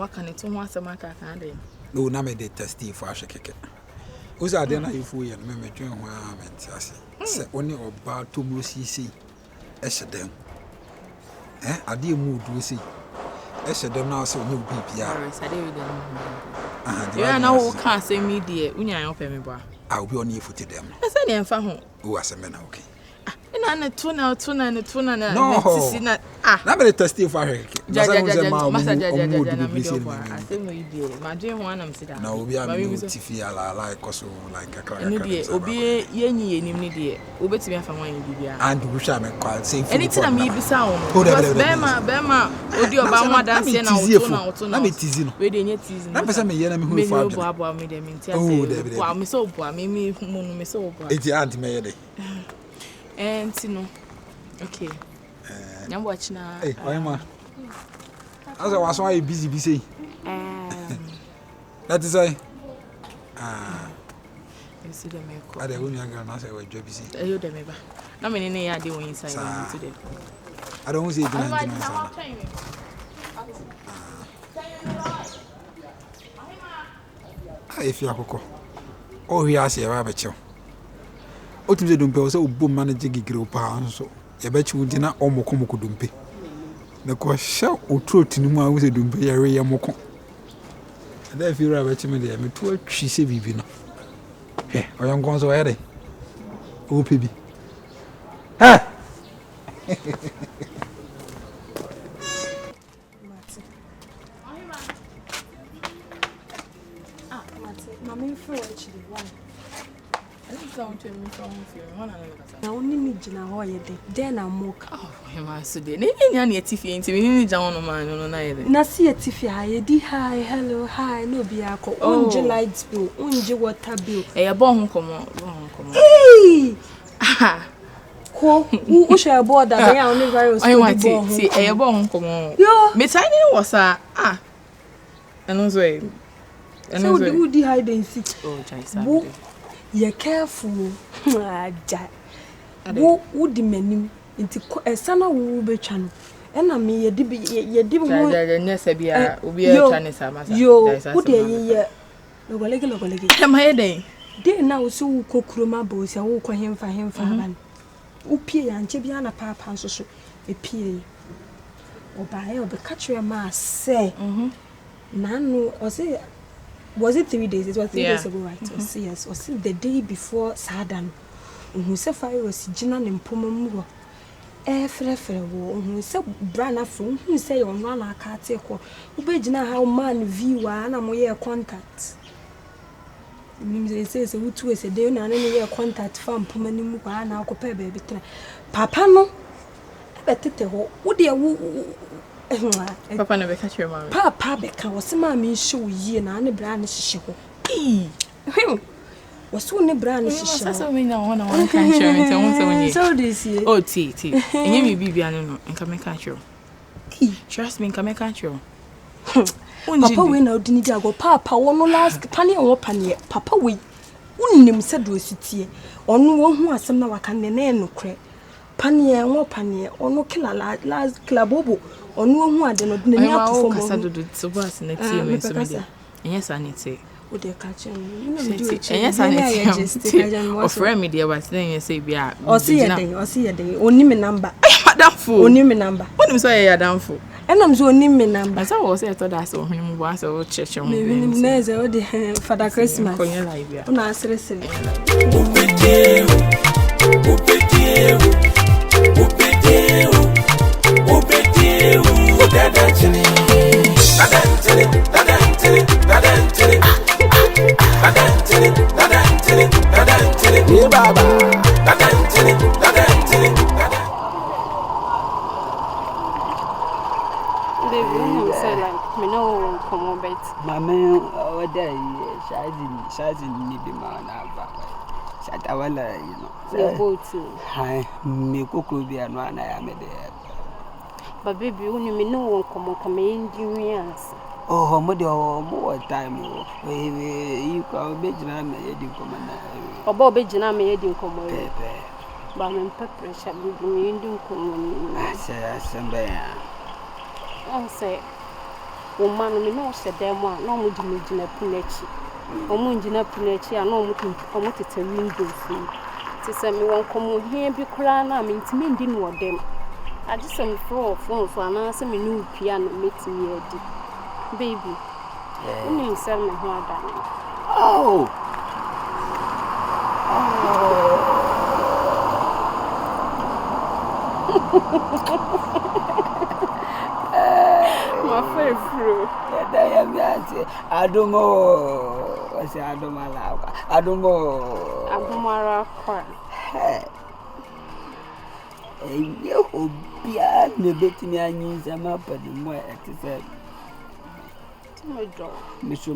waka ne to ho asema ka kan dey no na me dey testing for ahwekeke usa ade na ifu ye no me twen ho a mentiase se oni oba to mo sisi ehedem ade mu du si ehedem na so no bibia ade we dem ya na wo ka say media unya yan ope me bo a obi oni efuti dem ese ne emfa ho o aseme na okay na tuna na tisi na na be testing for her ma dwen ho anam sida na obi am no tifi ala like so like akra ni die obi yenyi yenim ni die obetimi afa wan bibia and we shall make call say anything na me bisa wo bema odi oba nwa dance na oto na me tizi no we dey nye tizi na pesa me ye na me hu fa adwo abo me dey me ntia wa me so bo me munu me so bo eti aunt me ye dey no okay nyambo achina oyema asa waso ayi busy say that is why you see them eko ade wonu aga na say we dwa busy you dem eba na me ne ya dey won inside today I don't say do na if you akoko o wi ase e ba be chew o tum se dumpe o se o bom manage gigire o pa nso e ba chi udi na o mokomoko dumpe na ko sha o throat ni mu a wo se dumpe ye re ye moko da fi ra ba chi me de me to atwi se bibi no he o yon gonzo e de o pebi ha Mami for actually one. I think sound to me from you. Na oni ni gina ho ye de. Den na moka. Oh, him so de. Ne nya na etifi nti me ni gya wono man no na ye de. Na si etifi ha ye di hi hello hi no bi akọ. Unje light bill, unje water bill. E bo ho komo. Hey! Ah. Ko u share board da ya oni virus ko di bo. Si e bo ho komo. Yo. Me tiny was Eno so e. So do di hide and seek. Oh, Jaisa. Ye careful. Aja. Wo di manim nti esana wo betwa no. E na me ye di mo. Ja nyese bia obi e twa ne sama sa. Jaisa. Wo de ye logolege. E ma ye den. De na wo so wo kokroma bo se wo ko hemfa ban. Wo pie ya nche bia na papa nso so e pie. Obae obe catch ma say. Nanu o say was it 3 days? It was 3 days ago, right? Yes, was it the day before Sadan? Who said fire was Gina and Pomamu? Frefre, who said Brana from who say on one I can't take or Ubejina how man view and I'm a contact. It says a wood to a day and any contact from Pomanimu and I'll compare baby. Papa no better tell would you. Papa never catch your mom. Papa beka was mammy show ye na ne brand show. Was so ne brand show. So we know one can show me so this year. Oh, tea. And you may be piano and come and catch you. Trust me, come and catch you. Papa, we know didn't go. Papa, one last penny or penny. Papa, we wouldn't said do city. On one who has some now can no crack. Penny and penny or no killer last clabobo. Onu hu ade no de nya perform kasa do so boss na tie me so me yes I need say wo de ka che me do yes I need of friend me there was then you say bia o see ye den oni me number madam fo oni me number woni so ye madam fo enam so oni me number asa wo say to da so hunu mu bo asa wo cheche mo me neze o de Father Christmas ko nya live ya una asere sere Dada chini, but baby, you know, come on, come in, oh, more time. You can be Jana, you come on. Or Bobby Jana, you come on. But I'm pepper, shall be in do come on. I say, I say, woman me no se dem a no mo gina punachi omo gina punachi a no mo tete window fi ti se me won komo hia bi kura na me ntimi ndi no dem I just am for na se me no piano metimi adi baby you sell me ho ada Oh my favorite Adumo wasi adumala adumara kwa obia ne betimi anyi sama padimo etise medo medo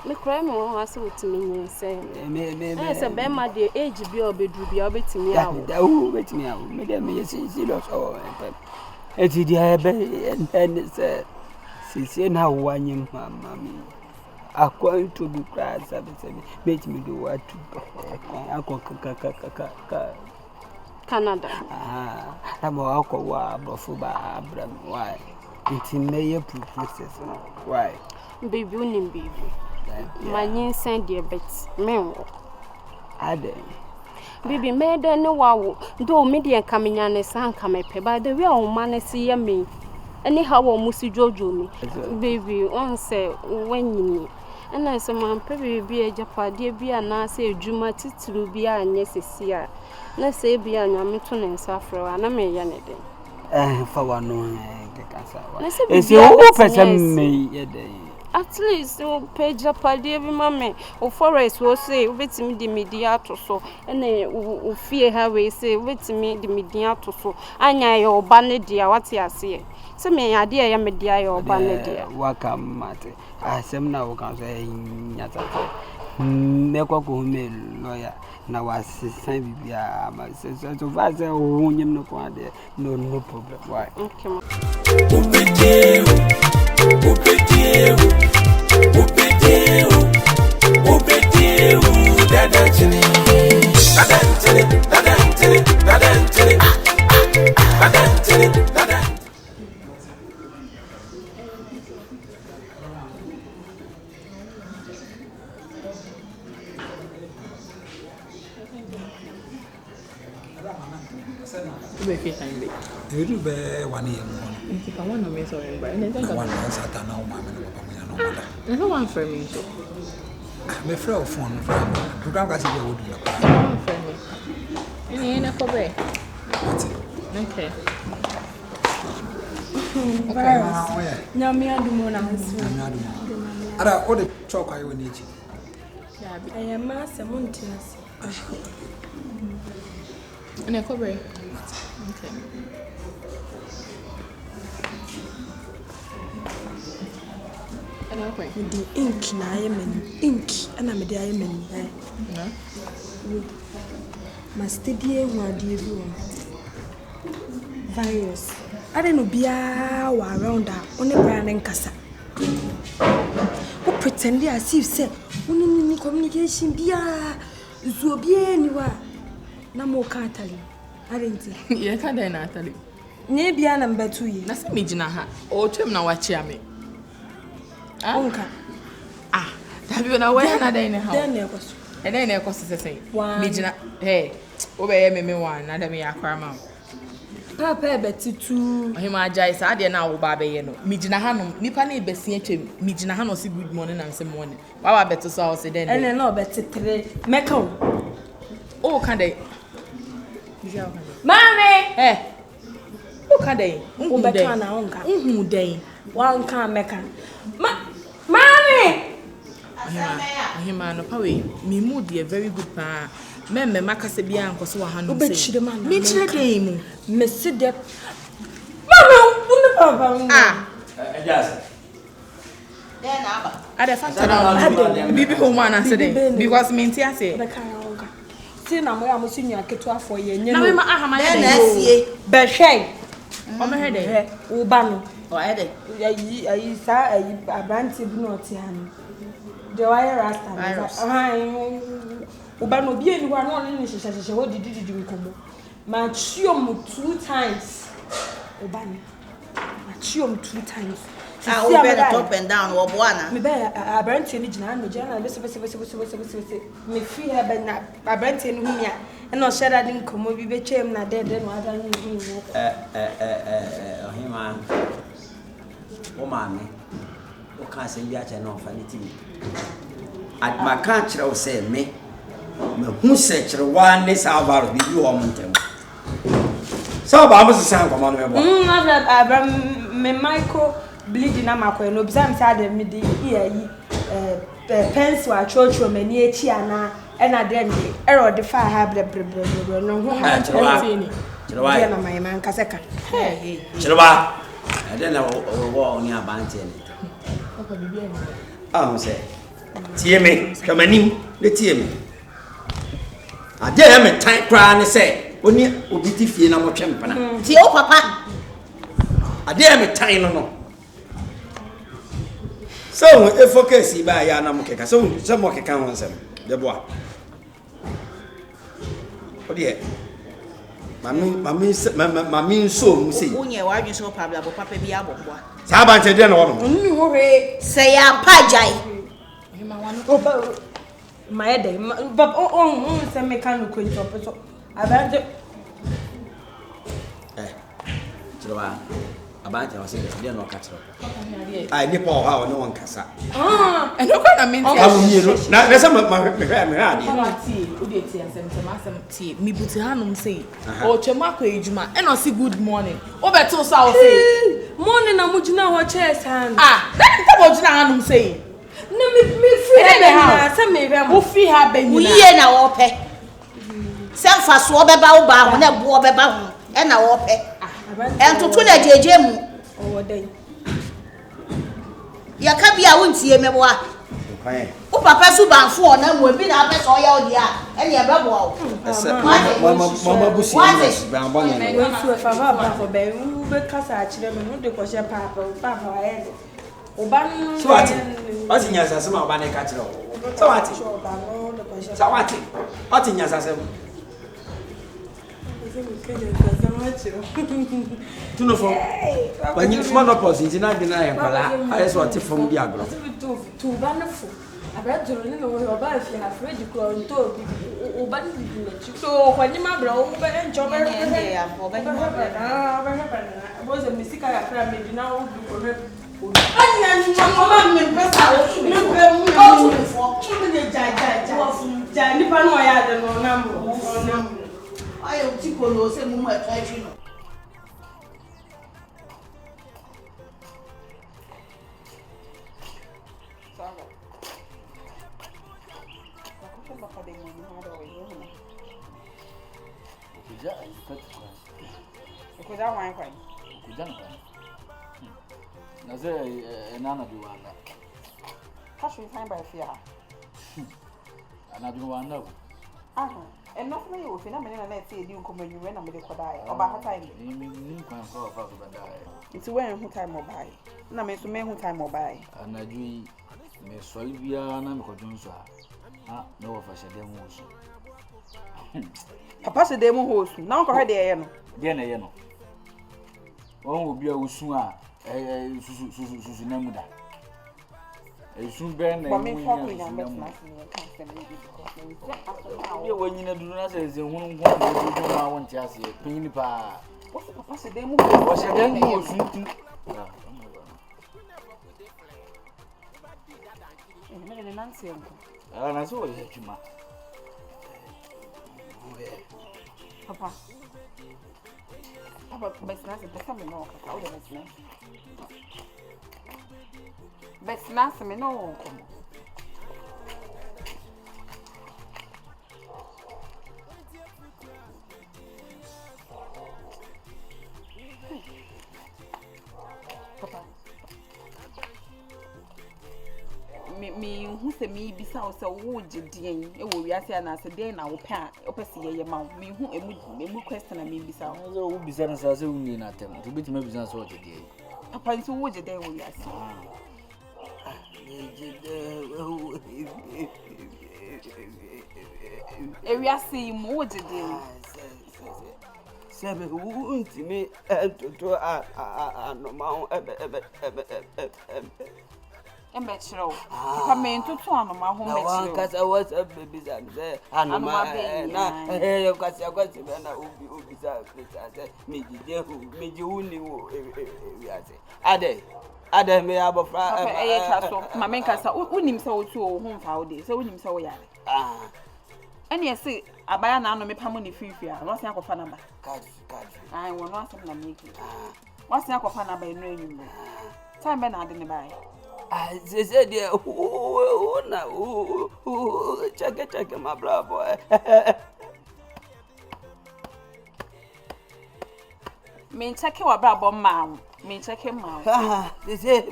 me cry me won ase wotimi nyense me se be ma de age bi obedru bi obetimi awo da hu betimi awo me de me yesi los eti dia be en se si na wanyim mama mi akwan to bi kra sabe betimi do watu akwa Canada amo akwa abrofu ba abram why it may process why baby unim baby my nyense de bet menwo ade baby me de ne wawo do me de kamenya ne san kamepe by the way o man se ye me any how o musi jojo me baby on say wanyini ana se man pe baby ejapade bia na se edwuma tituru bia anye sesia na se bia nyame to ne nsafrewa na me ye ne de fa wano kekasa wa esi o pese me ye de at least o peja pade bi mame o forest wo say o betimi di media to so ene o fie ha we say o betimi di media to so anya ye oba ne dia wate ase se me ade ye media ye oba ne dia waka mate asem na wo kan so nyata me kwa ko me lawyer na wasisan bibia ma so far say o nyem no kwa de no problem why okay You do be 1 year more. If I want to miss or anybody, and then One Satan now, mamma, no mother. no one for me. So, My friend phone from the ground as you would do. one for me. And in a cover. Okay. Now me and Mona. Ada all the chalk I will need you. I am Master Montes. In a cover. Okay. And okay. The ink na ink and I'm a diamond. My steady one virus. I don't know be around that only brand and casa. Who pretend as if say only communication be so be anywhere. No more cattle. I didn't say. Yeah, can't I, Natalie? Maybe I number 2 years. That's a mijina. Or trim now watch me. Uncle. Ah, have you know where another in the house? Then there was. And then there was the same. Mijina. Hey, obey me one, another me a crama. Papa Betty too. Him I jais, I dare now, Baby. Mijina Hanum, Nipani Bessie, Mijina Hano, see good morning and some morning. Baba better so say then. And no better today. Meko. Oh, can they? Mommy! Eh. Who can they? Who can I? Who they? One can make her. Mommy! Him, no power. Me mood be a very good pa. Member Macasabia and Kosoa Hanu. Mitch game. Miss Sidep. Mama! Ah! just I the fact Bibi home and said because me tia say. See na mo senior ketua for ye nye. Na me ma aha ma ye. Be hwe. O me hede. Wo ba no. O hede. Ayi sa ayi abranti bi no ti han. De wire rasta. Wo ba no bi eni wa no ne hyehyehye ho didi nkomo. Ma chio mu 2 times. Wo ba no. chiom 2 times. Ah, we better top and down or buana. Me bear a brand in the Jana, listen, me free her, but not a brand in whom ya, and no shed I didn't come over be cham na dead, then I don't Him, woman, who can't say yet and off anything. At my country, I'll say me, who said the one is our you or mountain. So, I was a sound of me Michael. Bleeding na makwa no bisa msa de me de yi pencil a chocho mani echi ana na de ndi error de fa ha bre no ho ha chiro wa na my man kaseka chiro ba ade na wo oni abante ni papa bibia ni ah say tie me twamanim le tie me ade ya me tan kra ne say oni obi ti fie na mo twempana Tie o papa. ade ya me tan no so e focus ba ya na mo keka so mo keka won sem de boa odi mami so mu sei Unye wa adwen so pabla bo papa bi abomboa. sa ba nche de na wono nni ho he Say ya pajai. my day but on say me kan ko nto so abanje chiro ba abante wa say de no ka chiro ai ni pa ha no won kasa eno kwa na menti ka mu ni na se me ha di ti odi ti asem ti mi buti hanum sei o chema kwa ejuma eno si good morning o beto so o sei morning na mujina ho chest hand that mo jina hanum sei na me free ha say me be wo fi ha be nyina Uye na wo pe. Sem fa so obeba wo ba ho na bu obeba ho. E na wo pe. Entutu na jeje mu. o dey Ya ka bia wontie meboa. kwan O papa su banfo na mu bi na abeso ya odi a. E ne ebeboa wo. mama busi ba ba ne we su fa ba for be u be kasa a kire me no de ko she papa wa e o ba no so ati nyasa se ma ba ne ka chiro so ati ati nyasa se tu no fo ba nyi ma no pause ntina de na e kwala aye so ati fom bi agro tu ba no fo abradro ni no o ba fi ha fredi ko nto bi o ba ni bi na chi so kwa nyima bra o ba encho ba Ne ya bo ba ni mo bra. ba bo ze misika ya fra me di na o du ko me anya ni mo ma me pesa o me be mu o tu fo ki me ja ni pa no ya de no na mo Ayo ti ko lo se mu mo eto efi no. Kuja wine kwai. Kuja na kwai. Na ze enana bi wanda. Kashu fine by fear. Ana bi wanda. Enough me you fina me na na say di nkomo nyiwe na me de kodai. Oba ha time. Ni kwan ko fa so badai. Nti when hu time obai. Na me so me hu time obai. Anadwi me so bia na me kodun so ha no wo fa shede mu so. Papa se dem ho su. Na ko hede ye no. De na ye no. Won obi a usu a susu na mu da. Esu ben na mu ya na mu. Ye wonyina duru na se ze hunu ngwa do ma won ti ase pin ni pa. Papa se dem ho. Wo se dem ho su tu. Me na nse nko. Na so ye tuma. Papa. Papa, business is becoming no. How do business? Business me no. Papa. Me who say me bisa o say wo jedien e wo wiase na say den na wo pe a o pese ye ma me hu emu question na me bisa o So wo bisa na sa se unni na tem. To bit me bisa so o jedien. papa nti wo jedien wo wiase e wiase mo wo jedien Seven wounds me to no Embechro. Come to one of my home. Because I was a baby, and I hear because I got to when I will be me, you knew. Ade me abo fra my men kasa unim so to home for day so unim so ya and yes say abaya na no me pamo ne fifia what's ya kofa number card I won no asem na make what's ya kofa number no enyum time be na ade ne bai they said yeah na check my bravo me check wa brabo ma me check him out. They say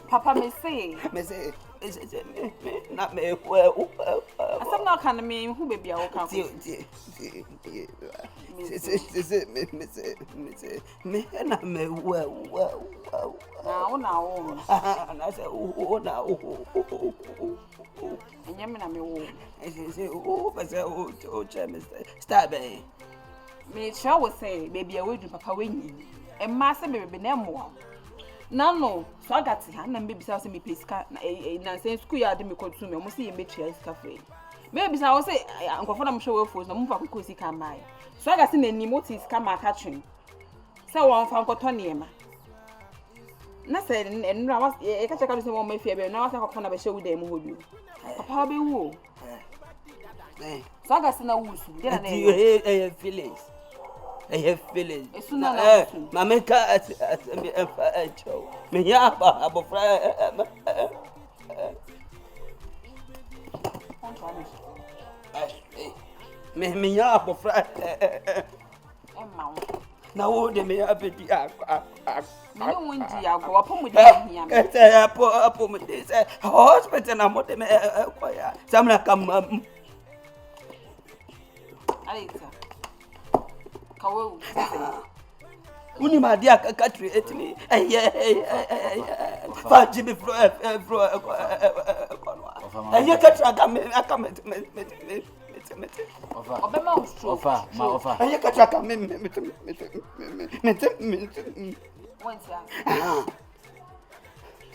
Papa me say not me well. Some not can me who baby I walk out. Me na me well. Now. And I said now. And yamina me wo. Stop it. Me sure will say baby away to papa when and master baby no more. No, so I got to hand and baby house me place car na say school yard me consume me almost see me chair cafe. Maybe I will say uncle for am show for no move ko si kan buy. So I got see any motives come catching. So one fan ko toniema. Na say and I was e ka check am say one me fear be na was ko na be show dem hodu. Papa be wo. So I got see na wusu. Dey na feelings. I have feelings. My maker at me me ya abo fra me ya abo fra na wo de me abedi me no wonji ago apomu de hia me apomu de say hospital na mo de me ko ya samna kam Alita Kawo Uni ma dia ka treat me fa jibi fro aye ka traga me Obema ustro Ofa aye ka traga me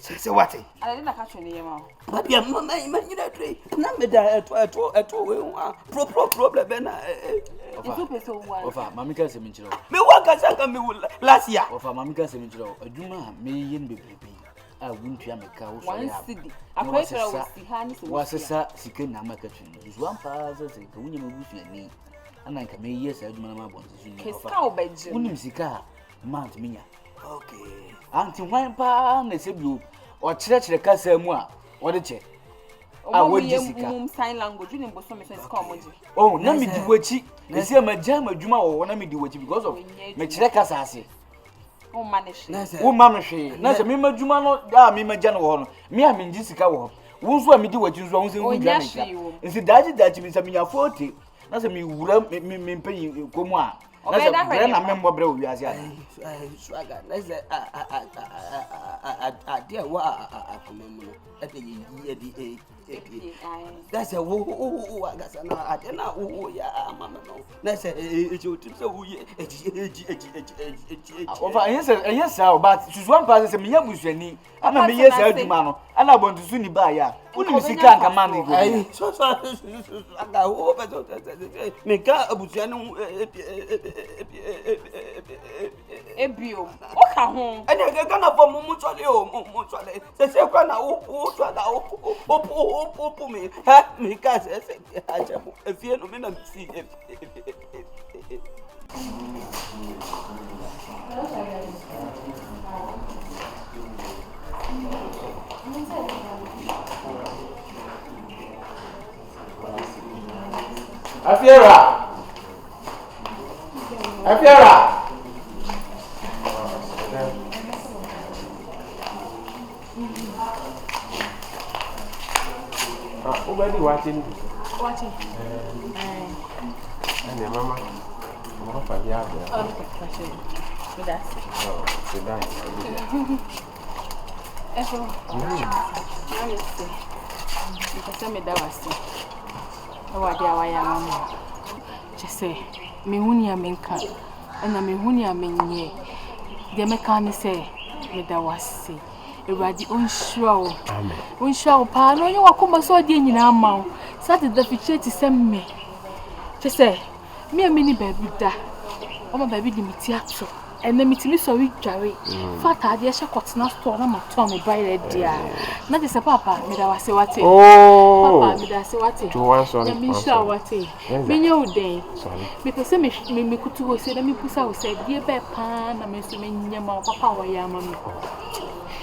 say what I didn't catch any yema but ya mama imagine tree na me da eto we problem na Ofa mami ka se minchiro me waka saka me last year Ofa mami ka se minchiro adwuma me yen bebrebe a wuntua me ka wo so ya city akwekra wo si ha ni se wasesa sike na makatu so ampa za se ka wunya mabusu ani ana nka me yes adwuma na mabonze so ni Ofa obeje unim sika mount minya okay anti wan pa na se bio o kire kasa mu a wo de che a wo jisika sign language ni mbo so me sense ka omoje oh na me di wachi na se magya madwuma wo na me di wachi because of me kire kasa ase o manage wo manage na se me madwuma no a me magya no wo no me a me jisika wo wo nso a me di wachi nso wo nso wo dwa me nsi daji me se me nya 40 na se me wura me mpanyi komu a na membo bre wi asia swaga na se dia wa akomemu no edi that's a wo agasa na ade na wo ya mama no na se ejotim se wo ye ofa yes but susuan pa se me yabusuani ana me yes aduma no ana bontusu ni ba ya uni sika nka man go ai so aga wo be so me ka abusuani ebio o ka ho ene ga na fo mu twale o mu twale se kwa na o twala o me ha me ka se aja mo efie no me na si Afiera Ubadi watching. And mama, I'm off at the other. Okay, that's Oh, sit down. Because me da wasi. Ewa dia wa ya mama. Chese me huni amenka. Ena me huni amenye. Dia me kan say me da wasi. Ewadi onhwa. Amen. Onhwa pa no nye wakoma so dia nyina ama. Saturday fiche ti semme. Chese me amini baby da. Oma baby di mitiato. Ena mitimi so wi dware. Fata ade hye kotena store na mato me buy dia. Na je se papa me da wase wate. Oh. Papa me da se wate. To one sorry. Me sha wate. Me nye uden. Sorry. Me pese me kutu wo se na me pusa wo se die be pa na me so me nyama papa wa ya ma me.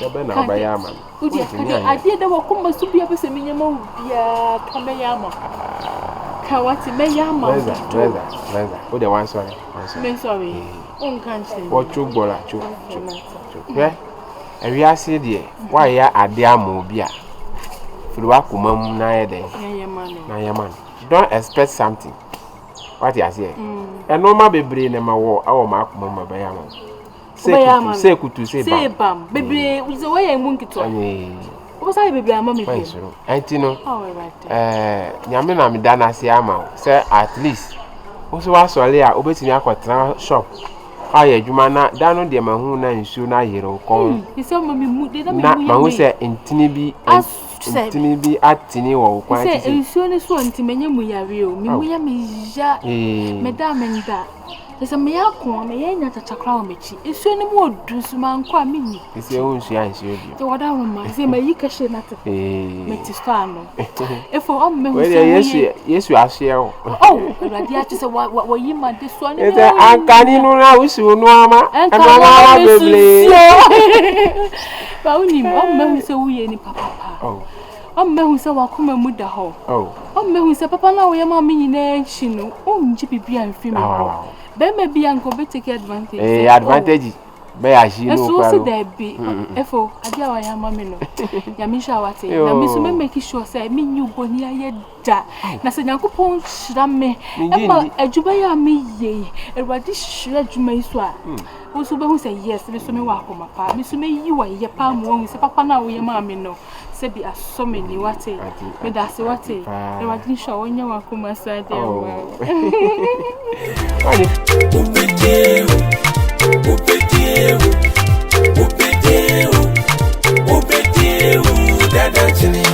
Ebe na ba ya ma. Udi ade da wo kuma su bia pese me nyama wo bia ka me ya ma. Ka wate me ya ma. Weza. O de one sorry. Me sorry. On kan say. Wo chugbola chu. Ewi ase de wa ya ade ama obi a. Firi wa kuma mu na ye de. Na ye man. Don't expect something. What you say? E normal bebre na ma wo awo ma akoma ma ba ya ma. Say kutu say bam. Bebre uze wa ya mu nkito. Wo say bebre ama me fi. Anti no. Nyame na me da na se ama. Say at least wo so wa sole a obetimi akwatra shop. Aye adwuma na da no de mahu na nsuo na yero kon. Ise mo me mu de na me mu ya. Na mahu se ntini bi atini wo kwan ti. Ise nsuo ne so ntimenya mu yare o. Me mu ya me ja. Me da me nda. Ise me ya ko me ya nya chachakra o mechi. Nsuo ne mu odu so man ko a me ni. Ise o nsuo an nsuo bi. Te wada ro ma. Ise me yi ka she na te. Me ti sta no. Efo o me hu se Yesu ahye o. Oh, Ewurade a ti se wa yi ma de so ne. Ise ankani no na wusu no ama. Ama beble. Ba uni o me hu se wuye ni papa. Oh. O me hu se wa kuma mu da ho. Oh. O me hu se papa na wo ye ma me nyina nchi no. O nji bibia mfi me ho. Be me bia nko be take advantage. Advantage. Be ya shi no kwa. So there be. Efo, adia wa ya ma me no. Ya mi sha wate. Na mi so me make sure say me nyu boni aye da. Na se Nyankopon hira me. E ma adwuma ya me ye. Ewurade hira adwuma iso a. Wo so be hu say yes, me so me wa akoma pa. Me so me yi wa ye pa mo hu say papa na wo ye ma me no. Se bi asome ni wate. Me da se wate. Ewurade hira wonya wa akoma sa dia wa. Dada Nkyene.